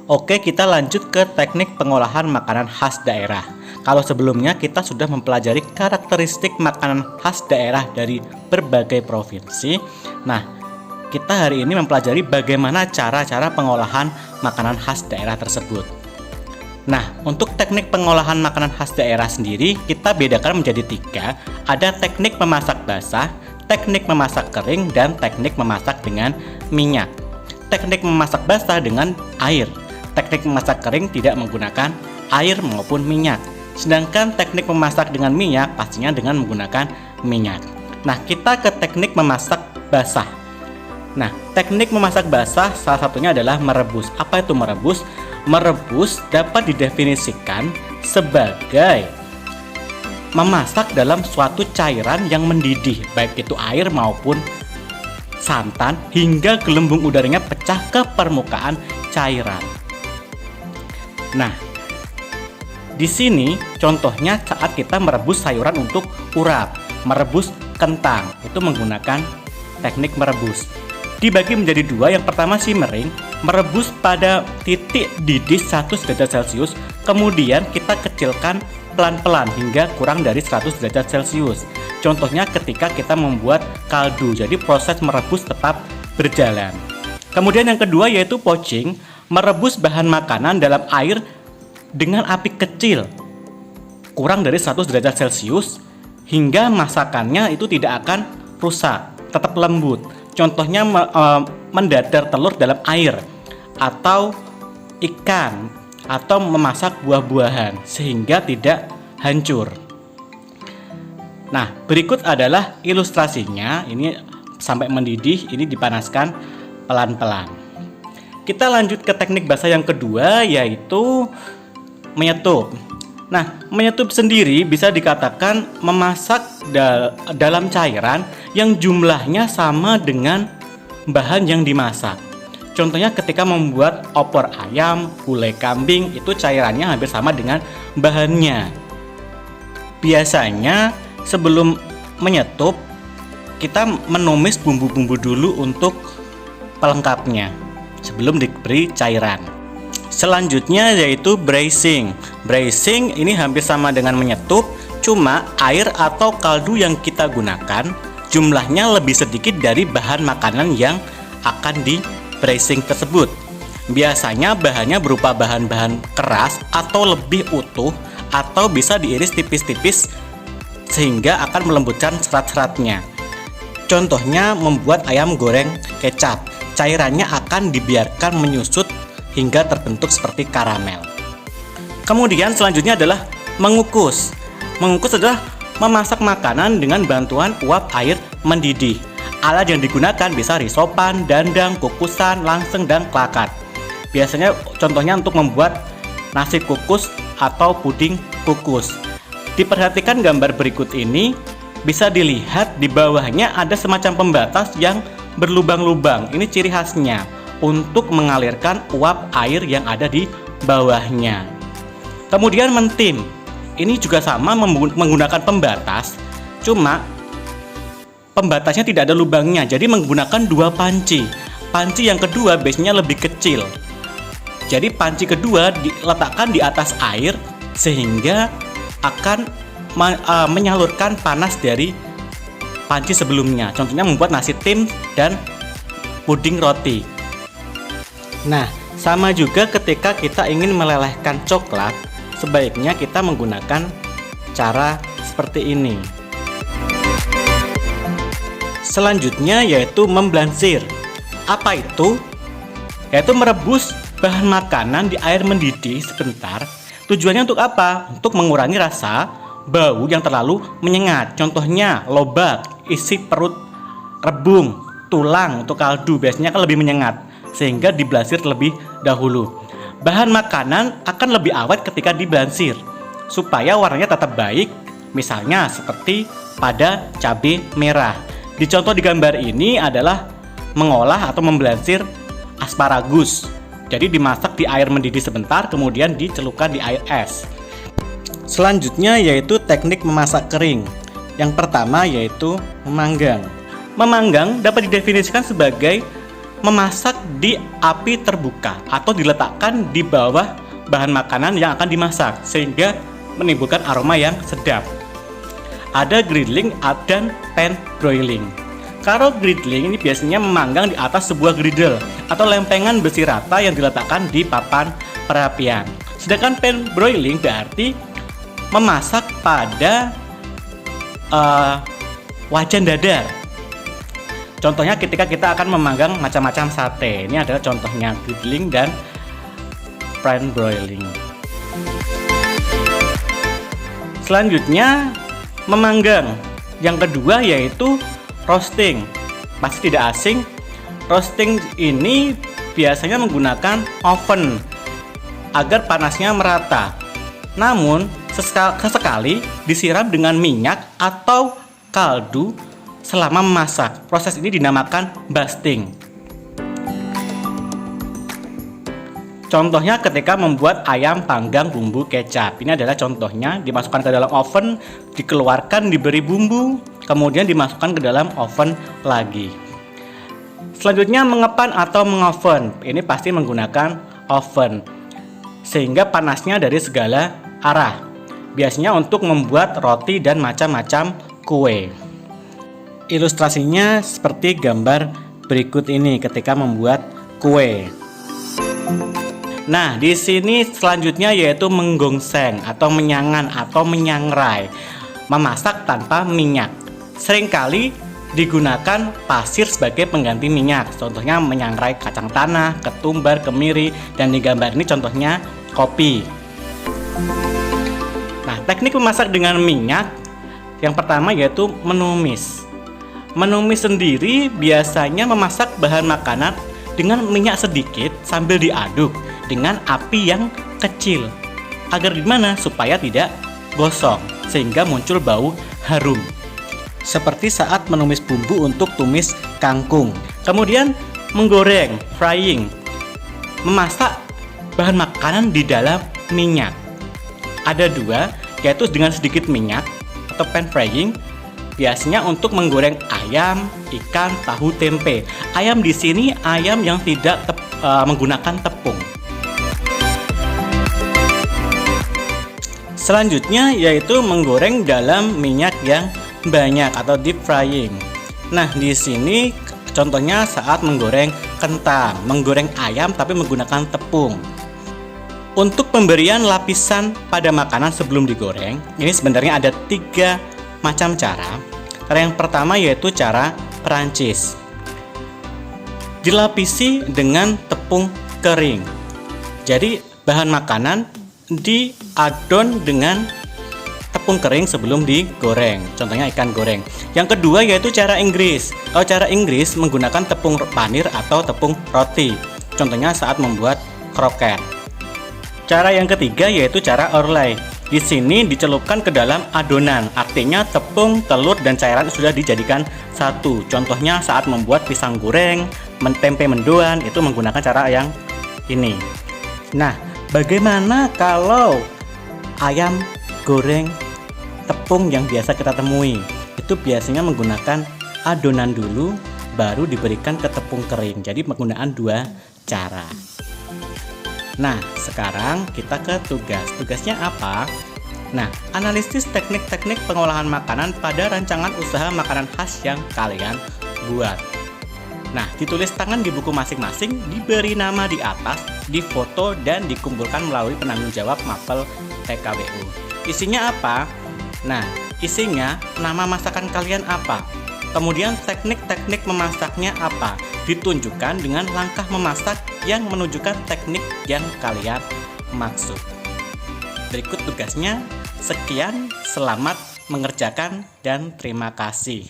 Oke, kita lanjut ke teknik pengolahan makanan khas daerah. Kalau sebelumnya kita sudah mempelajari karakteristik makanan khas daerah dari berbagai provinsi. Nah, kita hari ini mempelajari bagaimana cara-cara pengolahan makanan khas daerah tersebut. Nah, untuk teknik pengolahan makanan khas daerah sendiri, kita bedakan menjadi 3. Ada teknik memasak basah, teknik memasak kering, dan teknik memasak dengan minyak. Teknik memasak basah dengan air. Teknik memasak kering tidak menggunakan air maupun minyak. Sedangkan teknik memasak dengan minyak pastinya dengan menggunakan minyak. Nah, kita ke teknik memasak basah. Nah, teknik memasak basah salah satunya adalah merebus. Apa itu merebus? Merebus dapat didefinisikan sebagai memasak dalam suatu cairan yang mendidih, baik itu air maupun santan, hingga gelembung udaranya pecah ke permukaan cairan. Nah, di sini contohnya saat kita merebus sayuran untuk urap, merebus kentang, itu menggunakan teknik merebus. Dibagi menjadi 2, yang pertama simmering, merebus pada titik didih 100 derajat Celcius, kemudian kita kecilkan pelan-pelan hingga kurang dari 100 derajat Celcius. Contohnya ketika kita membuat kaldu, jadi proses merebus tetap berjalan. Kemudian yang kedua yaitu poaching, merebus bahan makanan dalam air dengan api kecil kurang dari 100 derajat Celcius hingga masakannya itu tidak akan rusak, tetap lembut. Contohnya mendadar telur dalam air, atau ikan, atau memasak buah-buahan sehingga tidak hancur. Nah, berikut adalah ilustrasinya. Ini sampai mendidih, ini dipanaskan pelan-pelan. Kita lanjut ke teknik basah yang kedua yaitu menyetup. Nah, menyetup sendiri bisa dikatakan memasak dalam cairan yang jumlahnya sama dengan bahan yang dimasak. Contohnya ketika membuat opor ayam, gulai kambing, itu cairannya hampir sama dengan bahannya. Biasanya sebelum menyetup, kita menumis bumbu-bumbu dulu untuk pelengkapnya sebelum diberi cairan. Selanjutnya yaitu braising. Braising ini hampir sama dengan menyetup, cuma air atau kaldu yang kita gunakan jumlahnya lebih sedikit dari bahan makanan yang akan di braising tersebut. Biasanya bahannya berupa bahan-bahan keras atau lebih utuh, atau bisa diiris tipis-tipis sehingga akan melembutkan serat-seratnya. Contohnya membuat ayam goreng kecap, cairannya akan dibiarkan menyusut hingga terbentuk seperti karamel. Kemudian selanjutnya adalah mengukus. Mengukus adalah memasak makanan dengan bantuan uap air mendidih. Alat yang digunakan bisa risopan, dandang, kukusan, langseng, dan klakat. Biasanya contohnya untuk membuat nasi kukus atau puding kukus. Diperhatikan gambar berikut ini, bisa dilihat di bawahnya ada semacam pembatas yang berlubang-lubang. Ini ciri khasnya untuk mengalirkan uap air yang ada di bawahnya. Kemudian mentim. Ini juga sama menggunakan pembatas, cuma pembatasnya tidak ada lubangnya, jadi menggunakan 2 panci. Panci yang kedua biasanya lebih kecil. Jadi panci kedua diletakkan di atas air sehingga akan menyalurkan panas dari panci sebelumnya. Contohnya membuat nasi tim dan puding roti. Nah, sama juga ketika kita ingin melelehkan coklat, sebaiknya kita menggunakan cara seperti ini. Selanjutnya yaitu memblansir. Apa itu? Yaitu merebus bahan makanan di air mendidih sebentar. Tujuannya untuk apa? Untuk mengurangi rasa bau yang terlalu menyengat. Contohnya lobak, isi perut rebung, tulang untuk kaldu biasanya kan lebih menyengat, sehingga diblansir terlebih dahulu. Bahan makanan akan lebih awet ketika diblansir supaya warnanya tetap baik, misalnya seperti pada cabai merah. Di contoh di gambar ini adalah mengolah atau memblansir asparagus. Jadi dimasak di air mendidih sebentar, kemudian dicelupkan di air es. Selanjutnya yaitu teknik memasak kering. Yang pertama yaitu memanggang. Memanggang dapat didefinisikan sebagai memasak di api terbuka atau diletakkan di bawah bahan makanan yang akan dimasak sehingga menimbulkan aroma yang sedap. Ada griddling dan pan broiling. Kalau griddling ini biasanya memanggang di atas sebuah griddle atau lempengan besi rata yang diletakkan di papan perapian. Sedangkan pan broiling berarti memasak pada wajan dadar. Contohnya ketika kita akan memanggang macam-macam sate. Ini adalah contohnya griddling dan pan broiling. Selanjutnya memanggang. Yang kedua yaitu roasting. Pasti tidak asing. Roasting ini biasanya menggunakan oven agar panasnya merata. Namun sesekali disiram dengan minyak atau kaldu selama memasak. Proses ini dinamakan basting. Contohnya ketika membuat ayam panggang bumbu kecap. Ini adalah contohnya, dimasukkan ke dalam oven, dikeluarkan, diberi bumbu, kemudian dimasukkan ke dalam oven lagi. Selanjutnya mengepan atau mengoven. Ini pasti menggunakan oven sehingga panasnya dari segala arah. Biasanya untuk membuat roti dan macam-macam kue. Ilustrasinya seperti gambar berikut ini ketika membuat kue. Nah, di sini selanjutnya yaitu menggongseng atau menyangan atau menyangrai. Memasak tanpa minyak. Seringkali digunakan pasir sebagai pengganti minyak. Contohnya menyangrai kacang tanah, ketumbar, kemiri, dan di gambar ini contohnya kopi. Nah, teknik memasak dengan minyak yang pertama yaitu menumis. Menumis sendiri biasanya memasak bahan makanan dengan minyak sedikit sambil diaduk dengan api yang kecil agar gimana? Supaya tidak gosong sehingga muncul bau harum. Seperti saat menumis bumbu untuk tumis kangkung. Kemudian menggoreng, frying. Memasak bahan makanan di dalam minyak. Ada dua, yaitu dengan sedikit minyak atau pan frying. Biasanya untuk menggoreng ayam, ikan, tahu, tempe. Ayam di sini ayam yang tidak menggunakan tepung. Selanjutnya yaitu menggoreng dalam minyak yang banyak atau deep frying. Nah, di sini contohnya saat menggoreng kentang, menggoreng ayam tapi menggunakan tepung. Untuk pemberian lapisan pada makanan sebelum digoreng, ini sebenarnya ada 3 macam cara. Cara yang pertama yaitu cara Perancis. Dilapisi dengan tepung kering. Jadi bahan makanan diadon dengan tepung kering sebelum digoreng. Contohnya ikan goreng. Yang kedua yaitu cara Inggris. Kalau cara Inggris menggunakan tepung panir atau tepung roti. Contohnya saat membuat kroket. Cara yang ketiga yaitu cara Orlay. Di sini dicelupkan ke dalam adonan. Artinya tepung, telur, dan cairan sudah dijadikan satu. Contohnya saat membuat pisang goreng, tempe mendoan, itu menggunakan cara yang ini. Nah, bagaimana kalau ayam goreng tepung yang biasa kita temui? Itu biasanya menggunakan adonan dulu, baru diberikan ke tepung kering. Jadi penggunaan 2 cara. Nah, sekarang kita ke tugas. Tugasnya apa? Nah, analisis teknik-teknik pengolahan makanan pada rancangan usaha makanan khas yang kalian buat. Nah, ditulis tangan di buku masing-masing, diberi nama di atas, difoto, dan dikumpulkan melalui penanggung jawab Mapel PKBU. Isinya apa? Nah, isinya nama masakan kalian apa? Kemudian teknik-teknik memasaknya apa? Ditunjukkan dengan langkah memasak yang menunjukkan teknik yang kalian maksud. Berikut tugasnya. Sekian, selamat mengerjakan dan terima kasih.